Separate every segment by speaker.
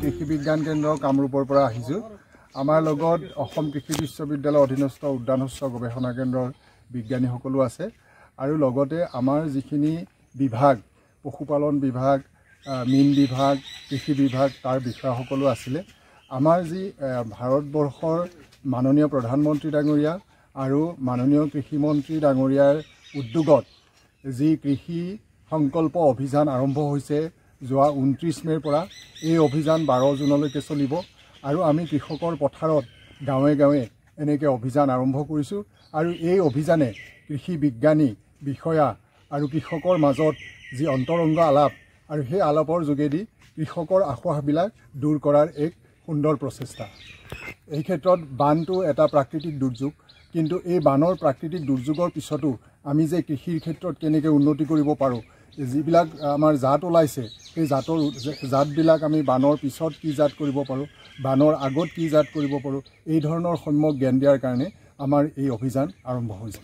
Speaker 1: কৃষি বিজ্ঞান কেন্দ্ৰ কামৰূপৰ পৰা আহিছোঁ। আমাৰ লগত অসম কৃষি বিশ্ববিদ্যালয়ৰ অধীনস্থ উদ্যান শস্য গৱেষণা কেন্দ্ৰৰ বিজ্ঞানীসকলো আছে আৰু লগতে আমাৰ যিখিনি বিভাগ পশুপালন বিভাগ, মীন বিভাগ, কৃষি বিভাগ তাৰ বিষয়াসকলো আছিলে। আমাৰ যি ভাৰতবৰ্ষৰ মাননীয় প্ৰধানমন্ত্ৰী ডাঙৰীয়া আৰু মাননীয় কৃষিমন্ত্ৰী ডাঙৰীয়াৰ উদ্যোগত যি কৃষি সংকল্প অভিযান আৰম্ভ হৈছে যোৱা 29 মেৰ পৰা, এই অভিযান 12 জুনলৈকে চলিব আৰু আমি কৃষকৰ পথাৰত গাঁৱে গাঁৱে এনেকৈ অভিযান আৰম্ভ কৰিছোঁ আৰু এই অভিযানে কৃষি বিজ্ঞানী বিষয়া আৰু কৃষকৰ মাজত যি অন্তৰংগ আলাপ আৰু সেই আলাপৰ যোগেদি কৃষকৰ আশাবিলাক দূৰ কৰাৰ এক সুন্দৰ প্ৰচেষ্টা। এই ক্ষেত্ৰত বানটো এটা প্ৰাকৃতিক দুৰ্যোগ, কিন্তু এই বানৰ প্ৰাকৃতিক দুৰ্যোগৰ পিছতো আমি যে কৃষিৰ ক্ষেত্ৰত কেনেকৈ উন্নতি কৰিব পাৰোঁ, যিবিলাক আমাৰ জাত ওলাইছে সেই জাতবিলাক আমি বানৰ পিছত কি জাত কৰিব পাৰোঁ, বানৰ আগত কি জাত কৰিব পাৰোঁ, এই ধৰণৰ সম্যক জ্ঞান দিয়াৰ কাৰণে আমাৰ এই অভিযান আৰম্ভ হৈছে।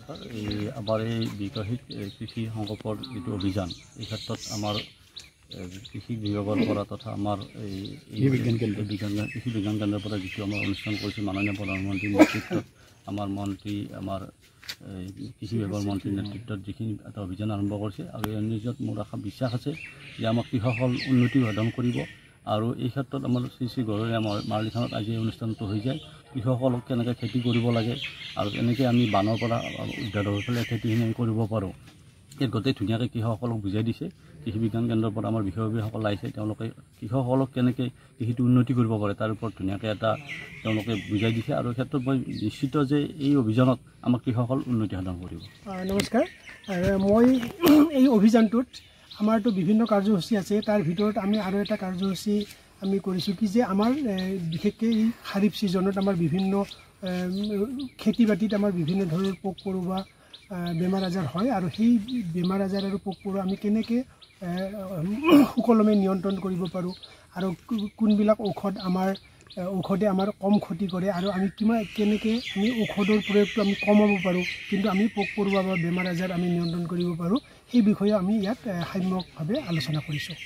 Speaker 2: আমাৰ এই বিকশিত কৃষি সংকল্পৰ যিটো অভিযান, এই ক্ষেত্ৰত আমাৰ কৃষি বিভাগৰ পৰা তথা আমাৰ কৃষি বিজ্ঞান কেন্দ্ৰৰ পৰা যিটো আমাৰ অনুষ্ঠান কৰিছোঁ মাননীয় প্ৰধানমন্ত্ৰীৰ নেতৃত্বত, আমাৰ মন্ত্ৰী আমাৰ কৃষি বিভাগৰ মন্ত্ৰীৰ নেতৃত্বত যিখিনি এটা অভিযান আৰম্ভ কৰিছে আৰু এই অভিযানত মোৰ আশা বিশ্বাস আছে যে আমাৰ কৃষকসকল উন্নতি সাধন কৰিব আৰু এই ক্ষেত্ৰত আমাৰ শ্ৰী গড়ৈয়ে আমাৰ মাৰ্লিথানত আজি এই অনুষ্ঠানটো হৈ যায়। কৃষকসকলক কেনেকৈ খেতি কৰিব লাগে আৰু কেনেকৈ আমি বানৰ পৰা উদ্ধাৰ হৈ পেলাই খেতিখিনি আমি কৰিব পাৰোঁ, এই গোটেই ধুনীয়াকৈ কৃষকসকলক বুজাই দিছে। কৃষি বিজ্ঞান কেন্দ্ৰৰ পৰা আমাৰ বিষয়ববীয়াসকল আহিছে, তেওঁলোকে কৃষকসকলক কেনেকৈ কৃষিটো উন্নতি কৰিব পাৰে তাৰ ওপৰত ধুনীয়াকৈ এটা তেওঁলোকে বুজাই দিছে আৰু এই ক্ষেত্ৰত মই নিশ্চিত যে এই অভিযানত আমাৰ কৃষকসকল উন্নতি সাধন কৰিব।
Speaker 3: নমস্কাৰ, মই এই অভিযানটোত আমাৰতো বিভিন্ন কাৰ্যসূচী আছে, তাৰ ভিতৰত আমি আৰু এটা কাৰ্যসূচী আমি কৰিছোঁ কি যে আমাৰ বিশেষকৈ এই খাৰিফ ছিজনত আমাৰ বিভিন্ন খেতি বাতিত আমাৰ বিভিন্ন ধৰণৰ পোক পৰুৱা বেমাৰ আজাৰ হয় আৰু সেই বেমাৰ আজাৰ আৰু পোক পৰুৱা আমি কেনেকৈ সুকলমে নিয়ন্ত্ৰণ কৰিব পাৰোঁ আৰু কোনবিলাক ঔষধে আমাৰ কম ক্ষতি কৰে আৰু আমি কেনেকৈ আমি ঔষধৰ প্ৰয়োগটো আমি কমাব পাৰোঁ কিন্তু আমি পোক পৰুৱা বা বেমাৰ আজাৰ আমি নিয়ন্ত্ৰণ কৰিব পাৰোঁ, সেই বিষয়ে আমি ইয়াত সাম্যকভাৱে আলোচনা কৰিছোঁ।